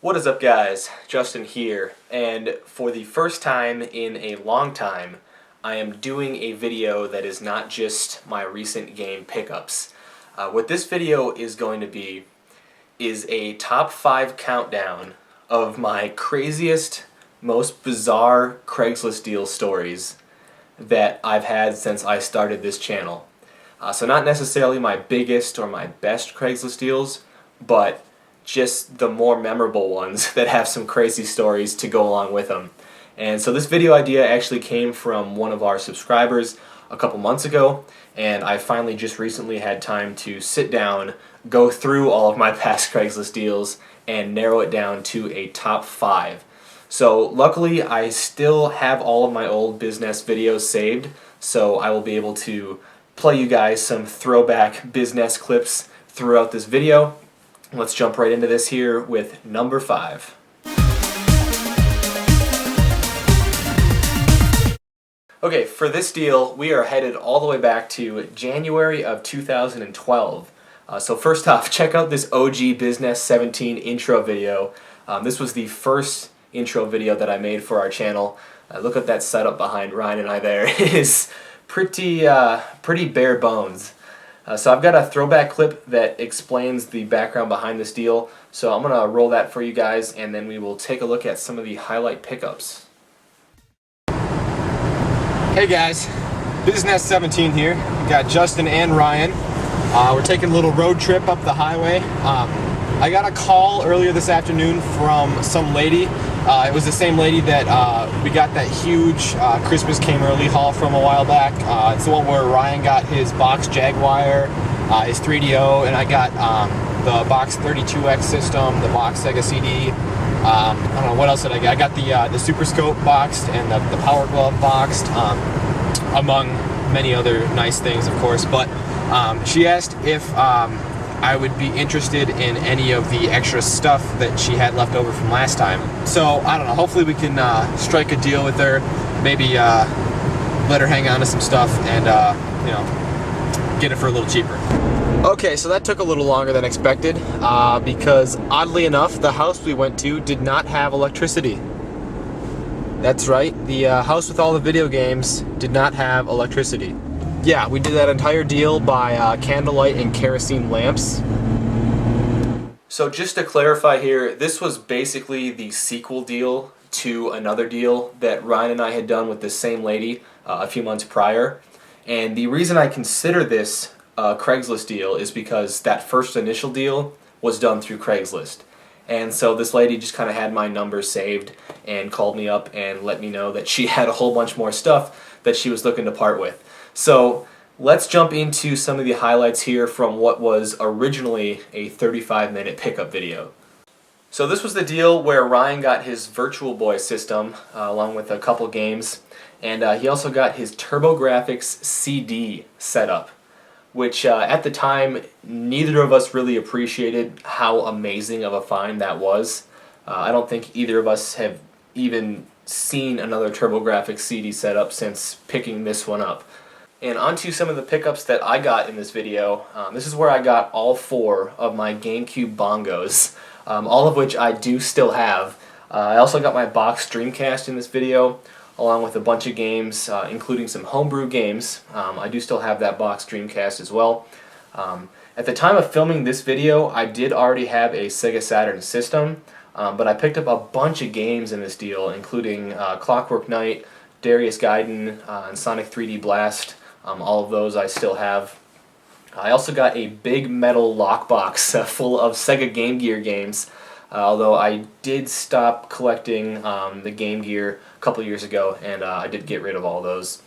What is up, guys? Justin here, and for the first time in a long time, I am doing a video that is not just my recent game pickups. What this video is going to be is a top 5 countdown of my craziest, most bizarre Craigslist deal stories that I've had since I started this channel. So not necessarily my biggest or my best Craigslist deals, but just the more memorable ones that have some crazy stories to go along with them. And so this video idea actually came from one of our subscribers a couple months ago, and I finally just recently had time to sit down, go through all of my past Craigslist deals, and narrow it down to a top 5. So luckily I still have all of my old bizzNES videos saved, so I will be able to play you guys some throwback bizzNES clips throughout this video. Let's jump right into this here with number 5. Okay, for this deal, we are headed all the way back to January of 2012. So first off, check out this OG bizzNES17 intro video. This was the first intro video that I made for our channel. Look at that setup behind Ryan and I there. It is pretty bare bones. So I've got a throwback clip that explains the background behind this deal, so I'm going to roll that for you guys, and then we will take a look at some of the highlight pickups. Hey guys, bizzNES17 here. We got Justin and Ryan. We're taking a little road trip up the highway. I got a call earlier this afternoon from some lady. It was the same lady that we got that huge Christmas Came Early haul from a while back. It's the one where Ryan got his box Jaguar, his 3DO, and I got the box 32X system, the box Sega CD. I don't know, what else did I get? I got the Super Scope boxed and the Power Glove boxed, among many other nice things, of course. But she asked if I would be interested in any of the extra stuff that she had left over from last time. So, I don't know, hopefully we can strike a deal with her, maybe let her hang on to some stuff and, you know, get it for a little cheaper. Okay, so that took a little longer than expected because, oddly enough, the house we went to did not have electricity. That's right, the house with all the video games did not have electricity. Yeah, we did that entire deal by candlelight and kerosene lamps. So just to clarify here, this was basically the sequel deal to another deal that Ryan and I had done with the same lady a few months prior. And the reason I consider this a Craigslist deal is because that first initial deal was done through Craigslist. And so this lady just kind of had my number saved and called me up and let me know that she had a whole bunch more stuff that she was looking to part with. So let's jump into some of the highlights here from what was originally a 35-minute pickup video. So this was the deal where Ryan got his Virtual Boy system along with a couple games, and he also got his TurboGrafx CD set up, which at the time neither of us really appreciated how amazing of a find that was. I don't think either of us have even seen another TurboGrafx CD setup since picking this one up. And onto some of the pickups that I got in this video. This is where I got all 4 of my GameCube bongos, all of which I do still have. I also got my box Dreamcast in this video, along with a bunch of games, including some homebrew games. I do still have that box Dreamcast as well. At the time of filming this video, I did already have a Sega Saturn system, but I picked up a bunch of games in this deal, including Clockwork Knight, Darius Gaiden, and Sonic 3D Blast. All of those I still have. I also got a big metal lockbox full of Sega Game Gear games, although I did stop collecting the Game Gear a couple years ago, and I did get rid of all those.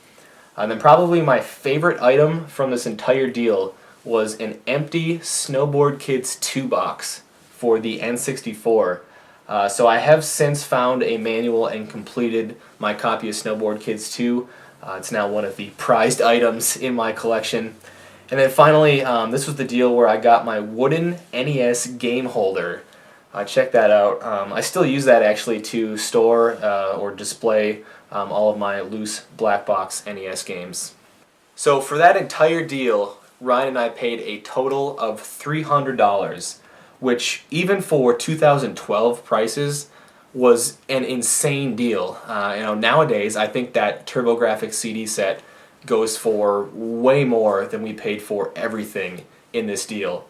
And then probably my favorite item from this entire deal was an empty Snowboard Kids 2 box for the N64. So I have since found a manual and completed my copy of Snowboard Kids 2. It's now one of the prized items in my collection. And then finally, this was the deal where I got my wooden NES game holder. Check that out. I still use that actually to store or display all of my loose black box NES games. So for that entire deal, Ryan and I paid a total of $300, which even for 2012 prices was an insane deal. Nowadays I think that TurboGrafx CD set goes for way more than we paid for everything in this deal.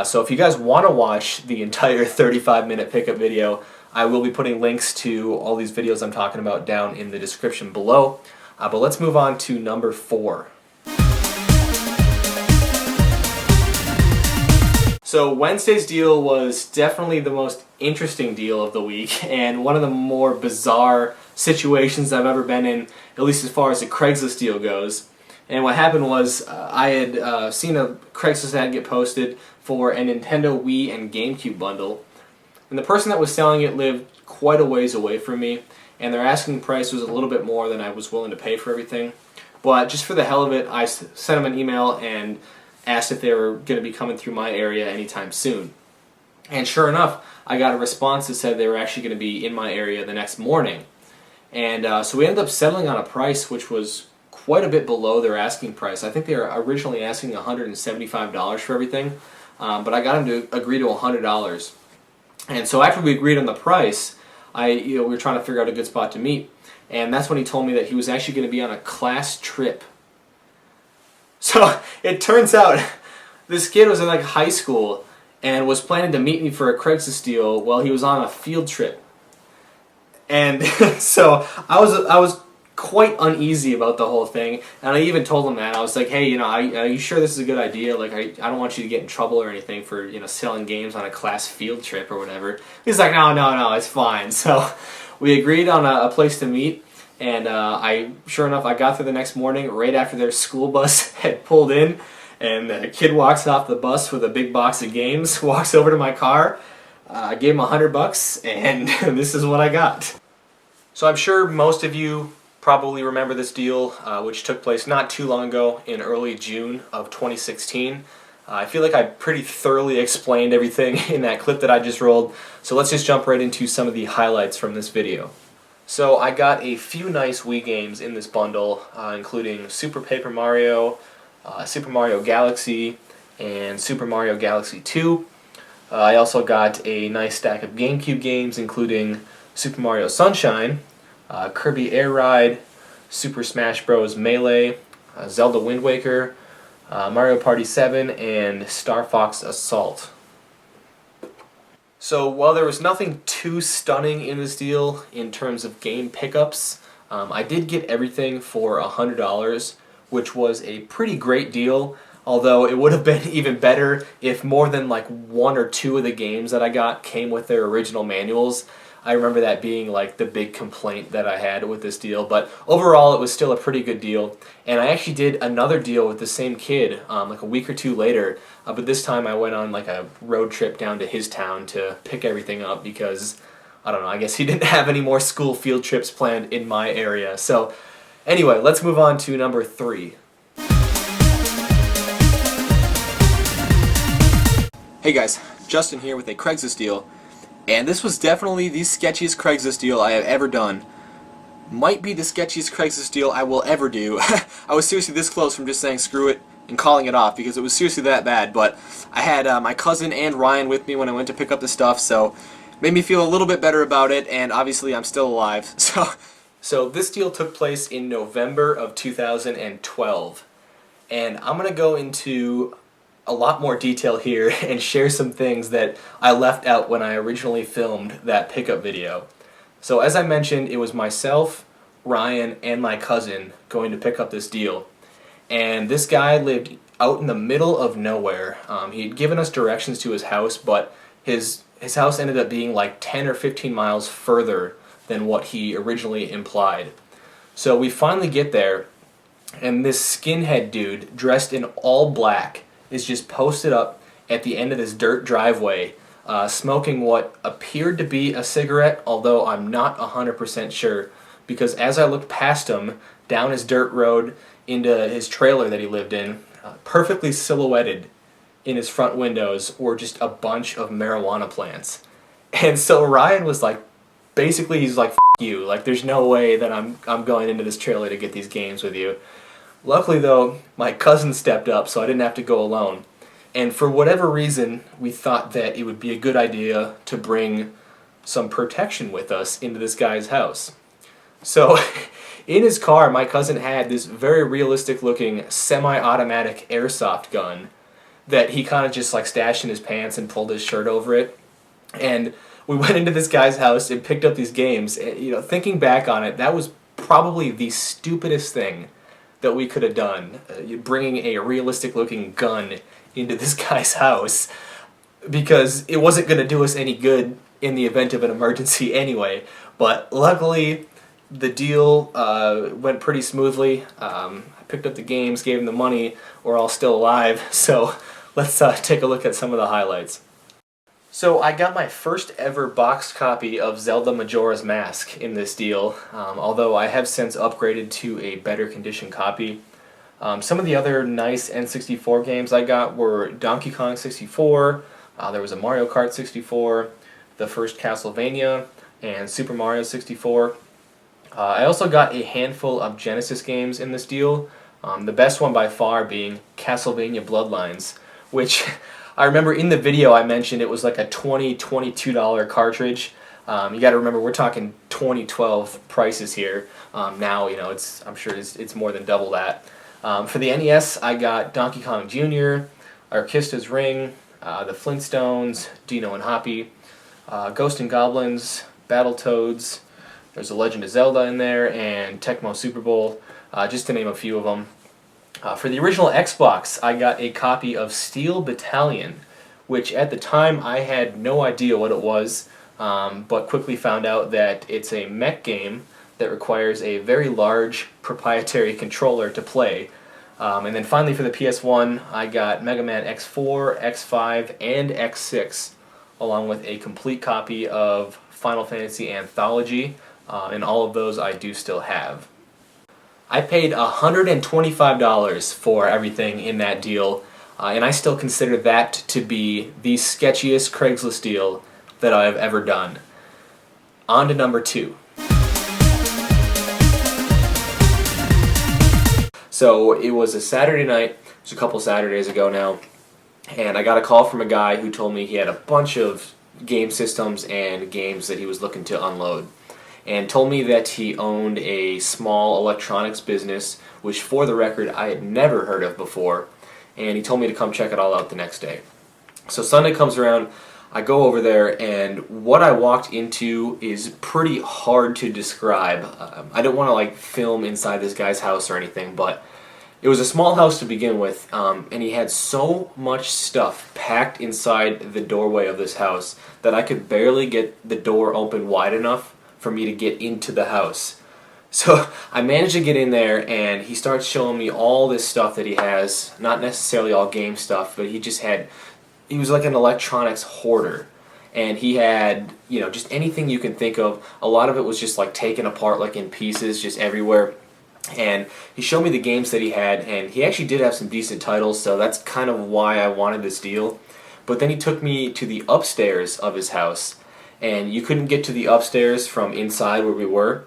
So if you guys want to watch the entire 35-minute pickup video, I will be putting links to all these videos I'm talking about down in the description below. But let's move on to number 4. So Wednesday's deal was definitely the most interesting deal of the week, and one of the more bizarre situations I've ever been in, at least as far as the Craigslist deal goes. And what happened was I had seen a Craigslist ad get posted for a Nintendo Wii and GameCube bundle, and the person that was selling it lived quite a ways away from me, and their asking price was a little bit more than I was willing to pay for everything. But just for the hell of it, I sent them an email and asked if they were going to be coming through my area anytime soon. And sure enough, I got a response that said they were actually going to be in my area the next morning. And so we ended up settling on a price which was quite a bit below their asking price. I think they were originally asking $175 for everything, but I got them to agree to $100. And so after we agreed on the price, we were trying to figure out a good spot to meet, and that's when he told me that he was actually going to be on a class trip. So it turns out this kid was in like high school and was planning to meet me for a Craigslist deal while he was on a field trip. And so I was quite uneasy about the whole thing, and I even told him that. I was like, hey, are you sure this is a good idea? Like, I don't want you to get in trouble or anything for, selling games on a class field trip or whatever. He's like, no, it's fine. So we agreed on a place to meet. And sure enough, I got there the next morning right after their school bus had pulled in, and the kid walks off the bus with a big box of games, walks over to my car. I gave him $100, and this is what I got. So I'm sure most of you probably remember this deal, which took place not too long ago in early June of 2016. I feel like I pretty thoroughly explained everything in that clip that I just rolled, so let's just jump right into some of the highlights from this video. So I got a few nice Wii games in this bundle, including Super Paper Mario, Super Mario Galaxy, and Super Mario Galaxy 2. I also got a nice stack of GameCube games, including Super Mario Sunshine, Kirby Air Ride, Super Smash Bros. Melee, Zelda Wind Waker, Mario Party 7, and Star Fox Assault. So while there was nothing too stunning in this deal in terms of game pickups, I did get everything for $100, which was a pretty great deal, although it would have been even better if more than like 1 or 2 of the games that I got came with their original manuals. I remember that being like the big complaint that I had with this deal, but overall it was still a pretty good deal. And I actually did another deal with the same kid like a week or 2 later, but this time I went on like a road trip down to his town to pick everything up because, I don't know, I guess he didn't have any more school field trips planned in my area. So anyway, let's move on to number 3. Hey guys, Justin here with a Craigslist deal. And this was definitely the sketchiest Craigslist deal I have ever done. Might be the sketchiest Craigslist deal I will ever do. I was seriously this close from just saying screw it and calling it off because it was seriously that bad. But I had my cousin and Ryan with me when I went to pick up the stuff, so it made me feel a little bit better about it, and obviously I'm still alive. So this deal took place in November of 2012. And I'm going to go into a lot more detail here and share some things that I left out when I originally filmed that pickup video. So as I mentioned, it was myself, Ryan, and my cousin going to pick up this deal. And this guy lived out in the middle of nowhere. He had given us directions to his house, but his house ended up being like 10 or 15 miles further than what he originally implied. So we finally get there, and this skinhead dude dressed in all black is just posted up at the end of this dirt driveway, smoking what appeared to be a cigarette, although I'm not 100% sure, because as I looked past him, down his dirt road into his trailer that he lived in, perfectly silhouetted in his front windows were just a bunch of marijuana plants. And so Ryan was like, basically he's like, F you, like there's no way that I'm going into this trailer to get these games with you. Luckily though, my cousin stepped up so I didn't have to go alone. And for whatever reason, we thought that it would be a good idea to bring some protection with us into this guy's house. So in his car, my cousin had this very realistic looking semi-automatic airsoft gun that he kind of just like stashed in his pants and pulled his shirt over it. And we went into this guy's house and picked up these games. And, thinking back on it, that was probably the stupidest thing that we could have done, bringing a realistic looking gun into this guy's house, because it wasn't going to do us any good in the event of an emergency anyway. But luckily, the deal went pretty smoothly. I picked up the games, gave him the money. We're all still alive, so let's take a look at some of the highlights. So I got my first ever boxed copy of Zelda Majora's Mask in this deal, although I have since upgraded to a better condition copy. Some of the other nice N64 games I got were Donkey Kong 64, there was a Mario Kart 64, the first Castlevania, and Super Mario 64. I also got a handful of Genesis games in this deal, the best one by far being Castlevania Bloodlines, which I remember in the video I mentioned it was like a $22 cartridge. You got to remember we're talking 2012 prices here. Now I'm sure it's more than double that. For the NES I got Donkey Kong Jr., Arkista's Ring, the Flintstones, Dino and Hoppy, Ghost and Goblins, Battletoads. There's a Legend of Zelda in there, and Tecmo Super Bowl, just to name a few of them. For the original Xbox, I got a copy of Steel Battalion, which at the time I had no idea what it was, but quickly found out that it's a mech game that requires a very large proprietary controller to play. And then finally for the PS1, I got Mega Man X4, X5, and X6, along with a complete copy of Final Fantasy Anthology, and all of those I do still have. I paid $125 for everything in that deal, and I still consider that to be the sketchiest Craigslist deal that I've ever done. On to number 2. So it was a Saturday night, it was a couple Saturdays ago now, and I got a call from a guy who told me he had a bunch of game systems and games that he was looking to unload, and told me that he owned a small electronics business, which for the record I had never heard of before, and he told me to come check it all out the next day. So Sunday comes around, I go over there, and what I walked into is pretty hard to describe. I don't want to film inside this guy's house or anything, but it was a small house to begin with, and he had so much stuff packed inside the doorway of this house that I could barely get the door open wide enough for me to get into the house. So I managed to get in there, and he starts showing me all this stuff that he has, not necessarily all game stuff, but he was like an electronics hoarder, and he had, just anything you can think of. A lot of it was just taken apart in pieces, just everywhere. And he showed me the games that he had, and he actually did have some decent titles, so that's kind of why I wanted this deal. But then he took me to the upstairs of his house, and you couldn't get to the upstairs from inside where we were.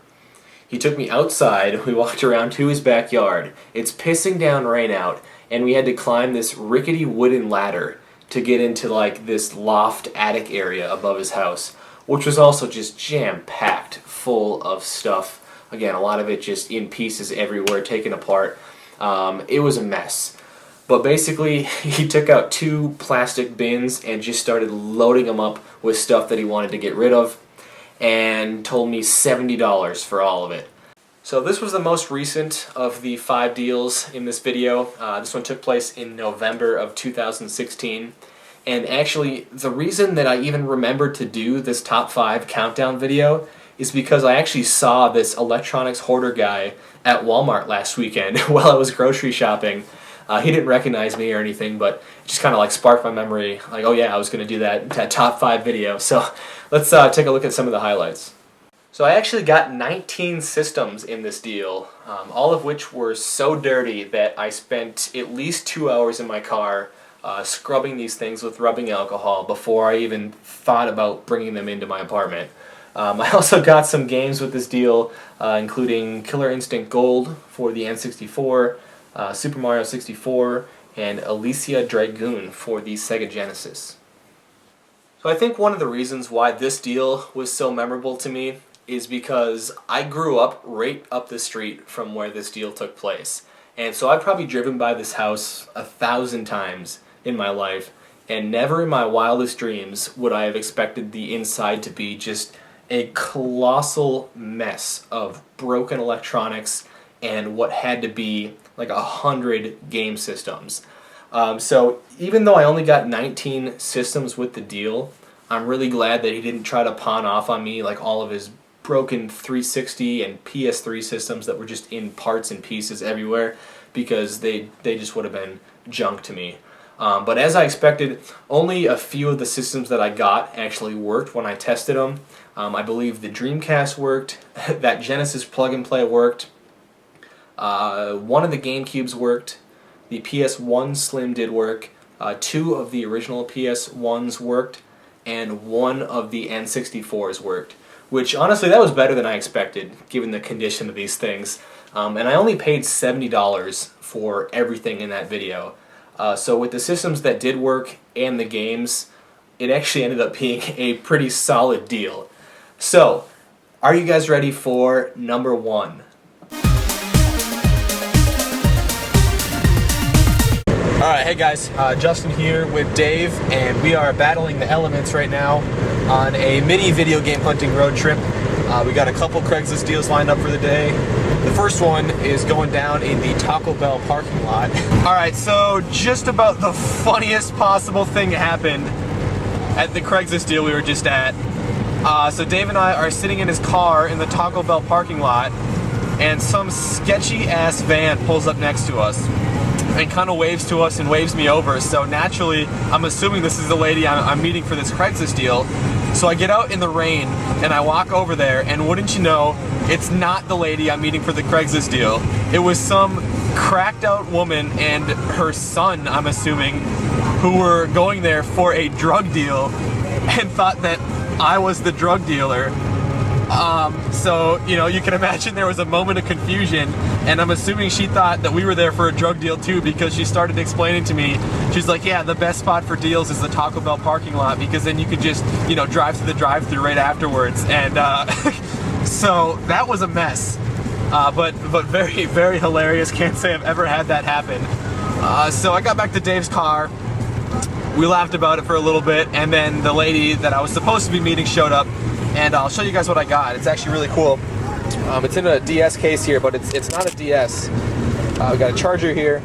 He took me outside, we walked around to his backyard. It's pissing down rain out, and we had to climb this rickety wooden ladder to get into this loft attic area above his house, which was also just jam-packed full of stuff. Again, a lot of it just in pieces everywhere, taken apart. It was a mess. But basically, he took out 2 plastic bins and just started loading them up with stuff that he wanted to get rid of, and told me $70 for all of it. So this was the most recent of the 5 deals in this video. This one took place in November of 2016. And actually, the reason that I even remembered to do this top 5 countdown video is because I actually saw this electronics hoarder guy at Walmart last weekend while I was grocery shopping. He didn't recognize me or anything, but it just kind of sparked my memory, oh yeah, I was going to do that top 5 video. So let's take a look at some of the highlights. So I actually got 19 systems in this deal, all of which were so dirty that I spent at least 2 hours in my car scrubbing these things with rubbing alcohol before I even thought about bringing them into my apartment. I also got some games with this deal, including Killer Instinct Gold for the N64, Super Mario 64, and Alicia Dragoon for the Sega Genesis. So I think one of the reasons why this deal was so memorable to me is because I grew up right up the street from where this deal took place. And so I've probably driven by this house 1,000 times in my life, and never in my wildest dreams would I have expected the inside to be just a colossal mess of broken electronics and what had to be like 100 game systems. So even though I only got 19 systems with the deal, I'm really glad that he didn't try to pawn off on me like all of his broken 360 and PS3 systems that were just in parts and pieces everywhere, because they just would have been junk to me. But as I expected, only a few of the systems that I got actually worked when I tested them. I believe the Dreamcast worked, that Genesis plug-and-play worked, one of the GameCubes worked, the PS1 Slim did work, 2 of the original PS1s worked, and 1 of the N64s worked. Which, honestly, that was better than I expected, given the condition of these things. And I only paid $70 for everything in that video. So with the systems that did work and the games, it actually ended up being a pretty solid deal. So, are you guys ready for number 1? Alright, hey guys, Justin here with Dave, and we are battling the elements right now on a mini video game hunting road trip. We got a couple Craigslist deals lined up for the day. The first one is going down in the Taco Bell parking lot. Alright, so just about the funniest possible thing happened at the Craigslist deal we were just at. So Dave and I are sitting in his car in the Taco Bell parking lot, and some sketchy ass van pulls up next to us and kind of waves to us and waves me over. So naturally, I'm assuming this is the lady I'm meeting for this Craigslist deal. So I get out in the rain and I walk over there, and wouldn't you know, it's not the lady I'm meeting for the Craigslist deal. It was some cracked out woman and her son, I'm assuming, who were going there for a drug deal and thought that I was the drug dealer. So, you know, you can imagine there was a moment of confusion, and I'm assuming she thought that we were there for a drug deal too, because she started explaining to me, she's like, yeah, the best spot for deals is the Taco Bell parking lot, because then you can just, you know, drive to the drive-thru right afterwards. And so that was a mess, but very, very hilarious. Can't say I've ever had that happen. So I got back to Dave's car. We laughed about it for a little bit, and then the lady that I was supposed to be meeting showed up, and I'll show you guys what I got. It's actually really cool. It's in a DS case here, but it's not a DS. We got a charger here,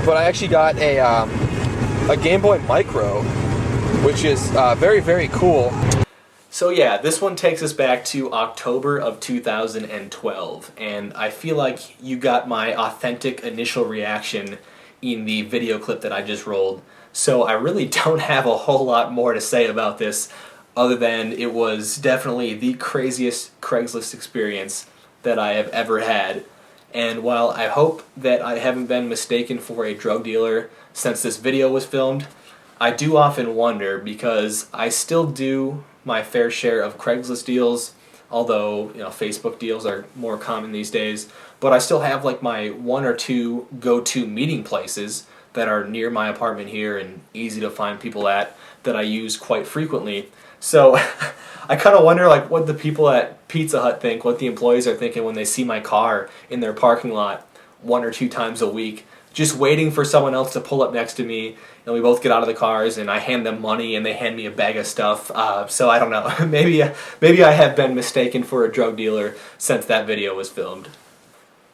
but I actually got a Game Boy Micro, which is very, very cool. So yeah, this one takes us back to October of 2012, and I feel like you got my authentic initial reaction in the video clip that I just rolled. So I really don't have a whole lot more to say about this, other than it was definitely the craziest Craigslist experience that I have ever had. And while I hope that I haven't been mistaken for a drug dealer since this video was filmed, I do often wonder, because I still do my fair share of Craigslist deals, although, you know, Facebook deals are more common these days, but I still have like my 1 or 2 go-to meeting places that are near my apartment here and easy to find people at, that I use quite frequently. So I kind of wonder like what the people at Pizza Hut think, what the employees are thinking when they see my car in their parking lot 1 or 2 times a week, just waiting for someone else to pull up next to me, and we both get out of the cars and I hand them money and they hand me a bag of stuff. So I don't know, maybe I have been mistaken for a drug dealer since that video was filmed.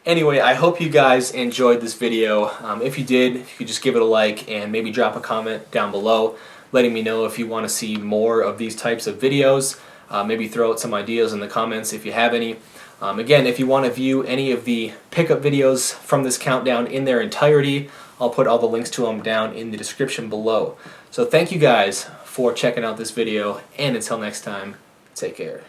Anyway, I hope you guys enjoyed this video. If you did, if you could just give it a like and maybe drop a comment down below letting me know if you want to see more of these types of videos. Maybe throw out some ideas in the comments if you have any. Again, if you want to view any of the pickup videos from this countdown in their entirety, I'll put all the links to them down in the description below. So thank you guys for checking out this video, and until next time, take care.